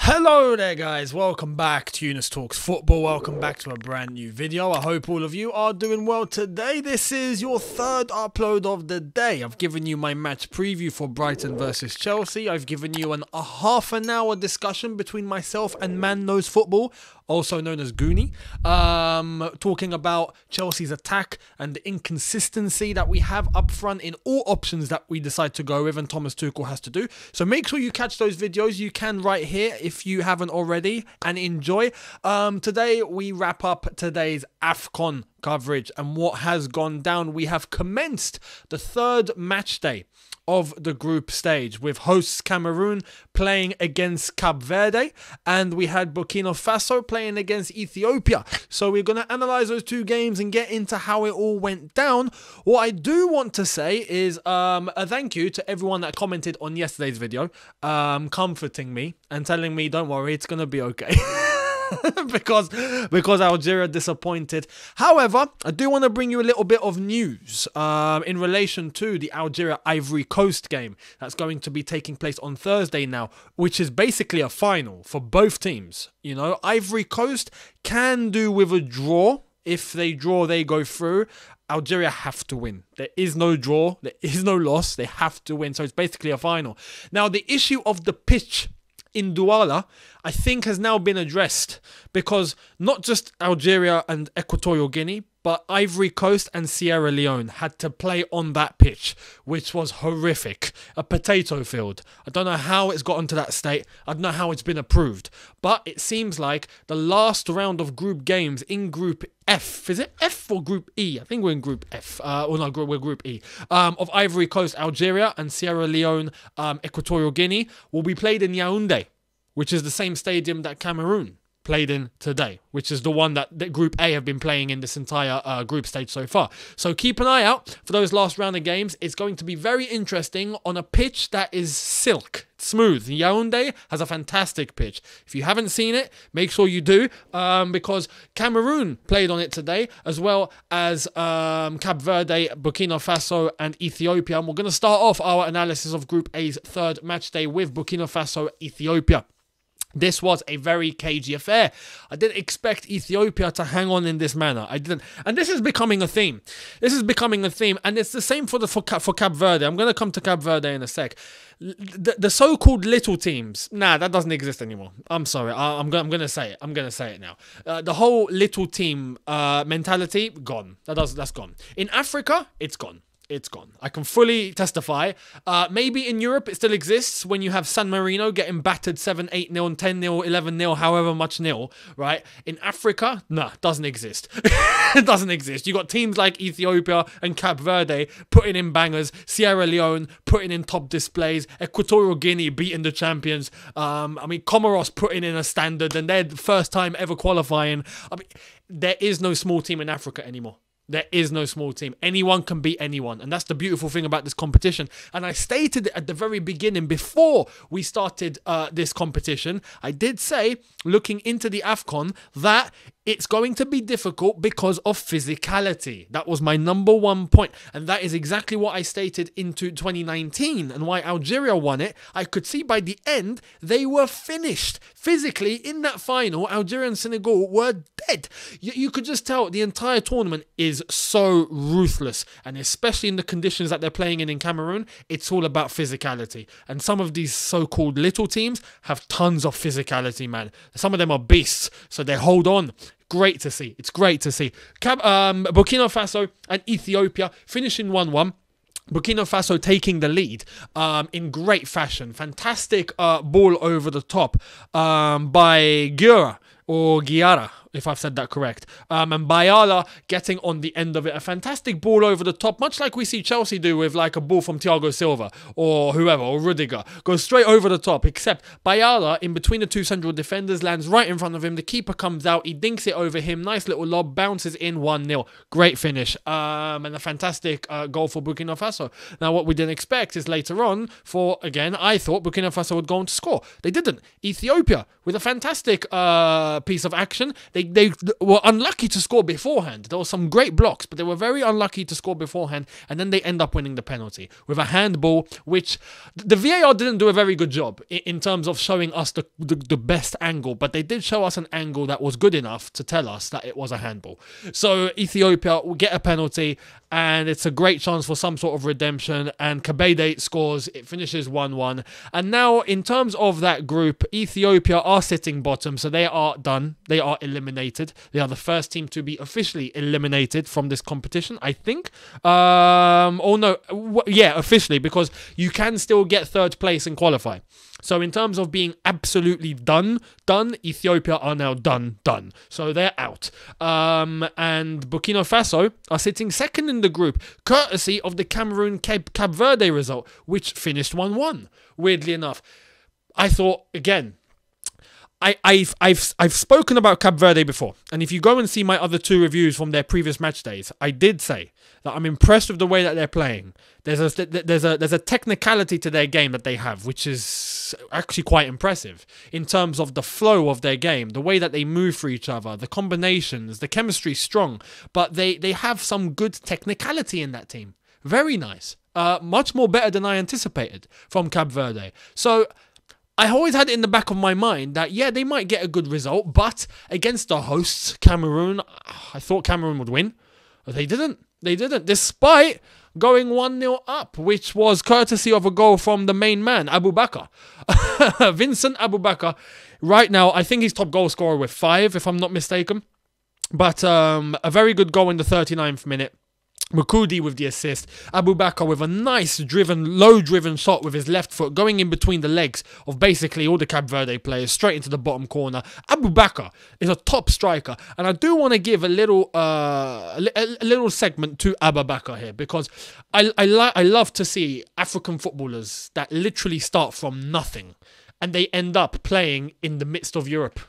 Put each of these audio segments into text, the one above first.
Hello there guys, welcome back to Younes Talks Football, welcome back to a brand new video. I hope all of you are doing well today. This is your third upload of the day. I've given you my match preview for Brighton versus Chelsea. I've given you a half an hour discussion between myself and Man Knows Football, also known as Goonie, talking about Chelsea's attack and the inconsistency that we have up front in all options that we decide to go with and Thomas Tuchel has to do. So make sure you catch those videos. You can right here if you haven't already, and enjoy. Today we wrap up today's AFCON coverage and what has gone down. We have commenced the third match day of the group stage with hosts Cameroon playing against Cape Verde, and we had Burkina Faso playing against Ethiopia. So we're going to analyze those two games and get into how it all went down. What I do want to say is a thank you to everyone that commented on yesterday's video, comforting me and telling me, don't worry, it's going to be okay. because Algeria disappointed. However, I do want to bring you a little bit of news in relation to the Algeria-Ivory Coast game that's going to be taking place on Thursday now, which is basically a final for both teams. You know, Ivory Coast can do with a draw. If they draw, they go through. Algeria have to win. There is no draw. There is no loss. They have to win. So it's basically a final. Now, the issue of the pitch in Douala, I think, has now been addressed, because not just Algeria and Equatorial Guinea, but Ivory Coast and Sierra Leone had to play on that pitch, which was horrific. A potato field. I don't know how it's gotten to that state. I don't know how it's been approved. But it seems like the last round of group games in Group F, is it F or Group E? I think we're in Group F. We're Group E. Of Ivory Coast, Algeria, and Sierra Leone, Equatorial Guinea, will be played in Yaoundé, which is the same stadium that Cameroon played in today, which is the one that Group A have been playing in this entire group stage so far. So keep an eye out for those last round of games. It's going to be very interesting on a pitch that is silk, smooth. Yaoundé has a fantastic pitch. If you haven't seen it, make sure you do, because Cameroon played on it today, as well as Cape Verde, Burkina Faso, and Ethiopia. And we're going to start off our analysis of Group A's third match day with Burkina Faso, Ethiopia. This was a very cagey affair. I didn't expect Ethiopia to hang on in this manner. I didn't. And this is becoming a theme. This is becoming a theme. And it's the same for Cape Verde. I'm going to come to Cape Verde in a sec. The so-called little teams, nah, that doesn't exist anymore. I'm sorry. I'm going to say it. I'm going to say it now. The whole little team mentality, gone. That's gone. In Africa, it's gone. It's gone. I can fully testify. Maybe in Europe it still exists when you have San Marino getting battered 7-8-0 and 10-0, 11-0, however much nil, right? In Africa, nah, doesn't exist. It doesn't exist. You got teams like Ethiopia and Cape Verde putting in bangers, Sierra Leone putting in top displays, Equatorial Guinea beating the champions. Comoros putting in a standard, and they're the first time ever qualifying. There is no small team in Africa anymore. There is no small team. Anyone can beat anyone. And that's the beautiful thing about this competition. And I stated it at the very beginning, before we started this competition. I did say, looking into the AFCON, that it's going to be difficult because of physicality. That was my number one point. And that is exactly what I stated into 2019. And why Algeria won it. I could see by the end, they were finished. Physically, in that final, Algeria and Senegal were dead. You could just tell the entire tournament is so ruthless. And especially in the conditions that they're playing in Cameroon, it's all about physicality. And some of these so-called little teams have tons of physicality, man. Some of them are beasts, so they hold on. Great to see. It's great to see. Burkina Faso and Ethiopia finishing 1-1. Burkina Faso taking the lead in great fashion. Fantastic ball over the top by Guiara, if I've said that correct. And Bayala getting on the end of it. A fantastic ball over the top, much like we see Chelsea do with like a ball from Thiago Silva or whoever, or Rudiger. Goes straight over the top, except Bayala, in between the two central defenders, lands right in front of him. The keeper comes out, he dinks it over him. Nice little lob, bounces in 1-0. Great finish. And a fantastic goal for Burkina Faso. Now, what we didn't expect is later on, again, I thought Burkina Faso would go on to score. They didn't. Ethiopia, with a fantastic piece of action, they they were unlucky to score beforehand. There were some great blocks, but they were very unlucky to score beforehand, and then they end up winning the penalty with a handball, which the VAR didn't do a very good job in terms of showing us the best angle, but they did show us an angle that was good enough to tell us that it was a handball. So Ethiopia will get a penalty, and it's a great chance for some sort of redemption, and Kabede scores. It finishes 1-1, and now in terms of that group, Ethiopia are sitting bottom, so they are done. They are eliminated. They are the first team to be officially eliminated from this competition, I think. Officially, because you can still get third place and qualify. So in terms of being absolutely done, Ethiopia are now done. So they're out. And Burkina Faso are sitting second in the group, courtesy of the Cameroon Cape Verde result, which finished 1-1. Weirdly enough, I thought, again, I've spoken about Cape Verde before, and if you go and see my other 2 reviews from their previous match days, I did say that I'm impressed with the way that they're playing. There's a technicality to their game that they have, which is actually quite impressive in terms of the flow of their game, the way that they move for each other, the combinations, the chemistry is strong, but they have some good technicality in that team. Very nice. Much more better than I anticipated from Cape Verde. So I always had it in the back of my mind that, yeah, they might get a good result, but against the hosts, Cameroon, I thought Cameroon would win. They didn't. Despite going 1-0 up, which was courtesy of a goal from the main man, Abubakar. Vincent Abubakar. Right now, I think he's top goal scorer with 5, if I'm not mistaken. But a very good goal in the 39th minute. Mukudi with the assist, Abubakar with a nice low-driven shot with his left foot going in between the legs of basically all the Cape Verde players straight into the bottom corner. Abubakar is a top striker, and I do want to give a little segment to Abubakar here, because I love to see African footballers that literally start from nothing and they end up playing in the midst of Europe.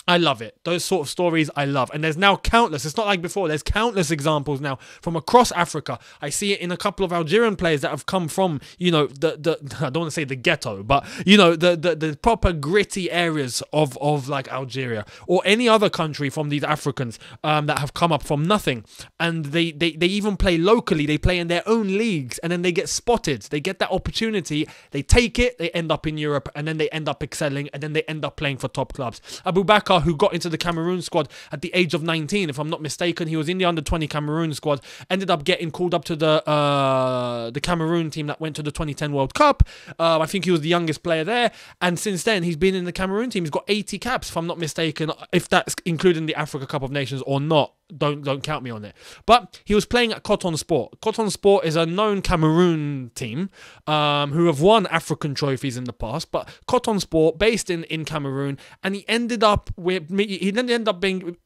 I love it. Those sort of stories I love. And there's now countless. It's not like before. There's countless examples now from across Africa. I see it in a couple of Algerian players that have come from, I don't want to say the ghetto, but, the proper gritty areas of like Algeria or any other country from these Africans that have come up from nothing. And they even play locally. They play in their own leagues, and then they get spotted. They get that opportunity. They take it. They end up in Europe, and then they end up excelling, and then they end up playing for top clubs. Abubakar, who got into the Cameroon squad at the age of 19, if I'm not mistaken. He was in the under-20 Cameroon squad, ended up getting called up to the Cameroon team that went to the 2010 World Cup. I think he was the youngest player there, and since then he's been in the Cameroon team. He's got 80 caps, if I'm not mistaken, if that's including the Africa Cup of Nations or not. Don't count me on it. But he was playing at Coton Sport. Coton Sport is a known Cameroon team who have won African trophies in the past. But Coton Sport, based in Cameroon, and he ended up being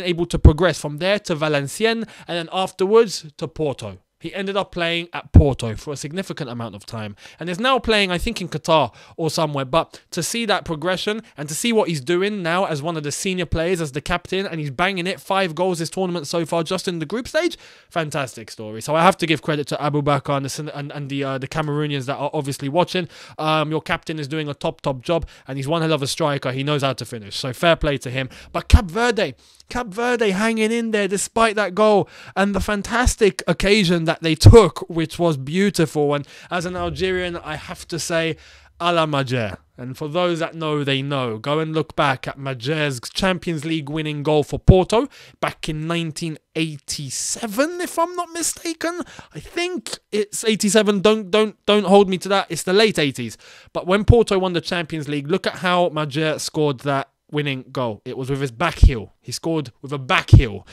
able to progress from there to Valenciennes, and then afterwards to Porto. He ended up playing at Porto for a significant amount of time, and is now playing, I think, in Qatar or somewhere. But to see that progression and to see what he's doing now as one of the senior players, as the captain, and he's banging it, 5 goals this tournament so far just in the group stage, fantastic story. So I have to give credit to Abubakar and the Cameroonians that are obviously watching. Your captain is doing a top job, and he's one hell of a striker. He knows how to finish, so fair play to him. But Cape Verde hanging in there despite that goal and the fantastic occasion that they took, which was beautiful. And as an Algerian, I have to say, à la Majer. And for those that know, they know. Go and look back at Majer's Champions League winning goal for Porto back in 1987, if I'm not mistaken. I think it's 87. Don't hold me to that. It's the late 80s. But when Porto won the Champions League, look at how Majer scored that winning goal. It was with his back heel. He scored with a back heel.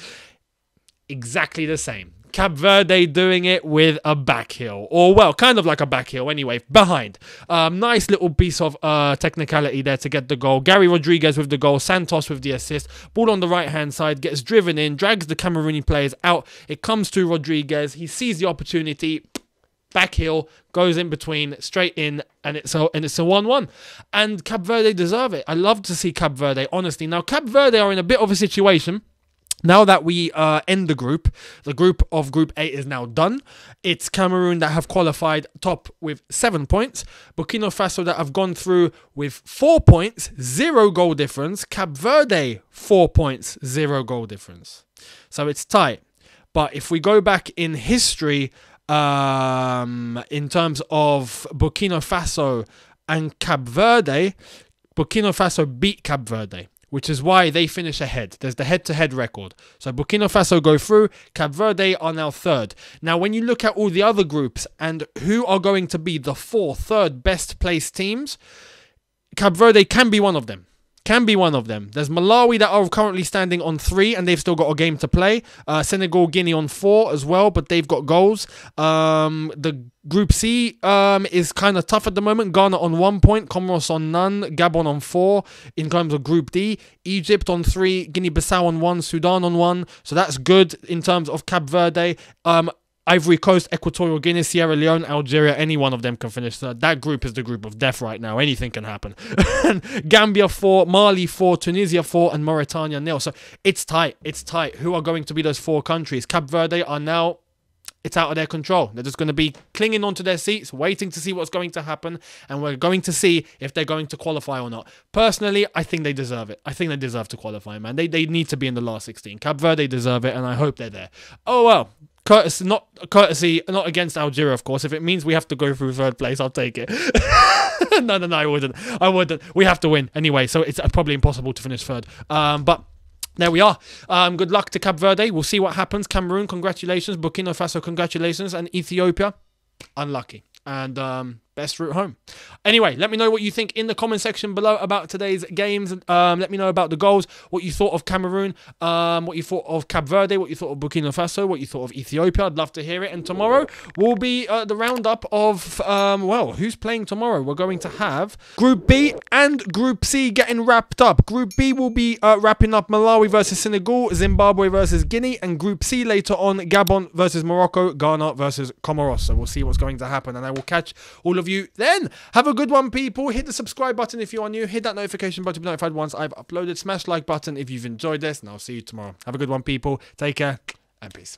Exactly the same. Cape Verde doing it with a back heel, or well, kind of like a back heel anyway, behind. Nice little piece of technicality there to get the goal. Gary Rodriguez with the goal, Santos with the assist. Ball on the right hand side, gets driven in, drags the Camerooni players out. It comes to Rodriguez. He sees the opportunity. Back heel, goes in between, straight in, and it's a 1-1. And Cape Verde deserve it. I love to see Cape Verde, honestly. Now, Cape Verde are in a bit of a situation. Now that we end the group of Group A is now done. It's Cameroon that have qualified top with 7 points. Burkina Faso that have gone through with 4 points, 0 goal difference. Cape Verde, 4 points, 0 goal difference. So it's tight. But if we go back in history, in terms of Burkina Faso and Cape Verde, Burkina Faso beat Cape Verde, which is why they finish ahead. There's the head-to-head record. So Burkina Faso go through. Cape Verde are now third. Now, when you look at all the other groups and who are going to be the third best placed teams, Cape Verde can be one of them. There's Malawi that are currently standing on 3 and they've still got a game to play. Senegal, Guinea on 4 as well, but they've got goals. The Group C is kind of tough at the moment. Ghana on 1 point, Comoros on none, Gabon on 4. In terms of Group D, Egypt on 3, Guinea-Bissau on 1, Sudan on 1. So that's good in terms of Cape Verde. Ivory Coast, Equatorial Guinea, Sierra Leone, Algeria, any one of them can finish third. That group is the group of death right now. Anything can happen. Gambia 4, Mali 4, Tunisia 4, and Mauritania 0. So it's tight. Who are going to be those 4 countries? Cape Verde are now, it's out of their control. They're just going to be clinging onto their seats, waiting to see what's going to happen, and we're going to see if they're going to qualify or not. Personally, I think they deserve it. I think they deserve to qualify, man. They need to be in the last 16. Cape Verde deserve it, and I hope they're there. Oh, well. Not against Algeria, of course. If it means we have to go through third place, I'll take it. No, I wouldn't. We have to win anyway, so it's probably impossible to finish third. But there we are. Good luck to Cape Verde. We'll see what happens. Cameroon, congratulations. Burkina Faso, congratulations. And Ethiopia, unlucky. And best route home. Anyway, let me know what you think in the comment section below about today's games. Let me know about the goals, what you thought of Cameroon, what you thought of Cape Verde, what you thought of Burkina Faso, what you thought of Ethiopia. I'd love to hear it. And tomorrow will be the roundup of, well, who's playing tomorrow? We're going to have Group B and Group C getting wrapped up. Group B will be wrapping up Malawi versus Senegal, Zimbabwe versus Guinea, and Group C later on Gabon versus Morocco, Ghana versus Comoros. So we'll see what's going to happen, and I will catch all of you then. Have a good one, people. Hit the subscribe button if you are new. Hit that notification button to be notified once I've uploaded. Smash like button if you've enjoyed this, and I'll see you tomorrow. Have a good one, people. Take care and peace.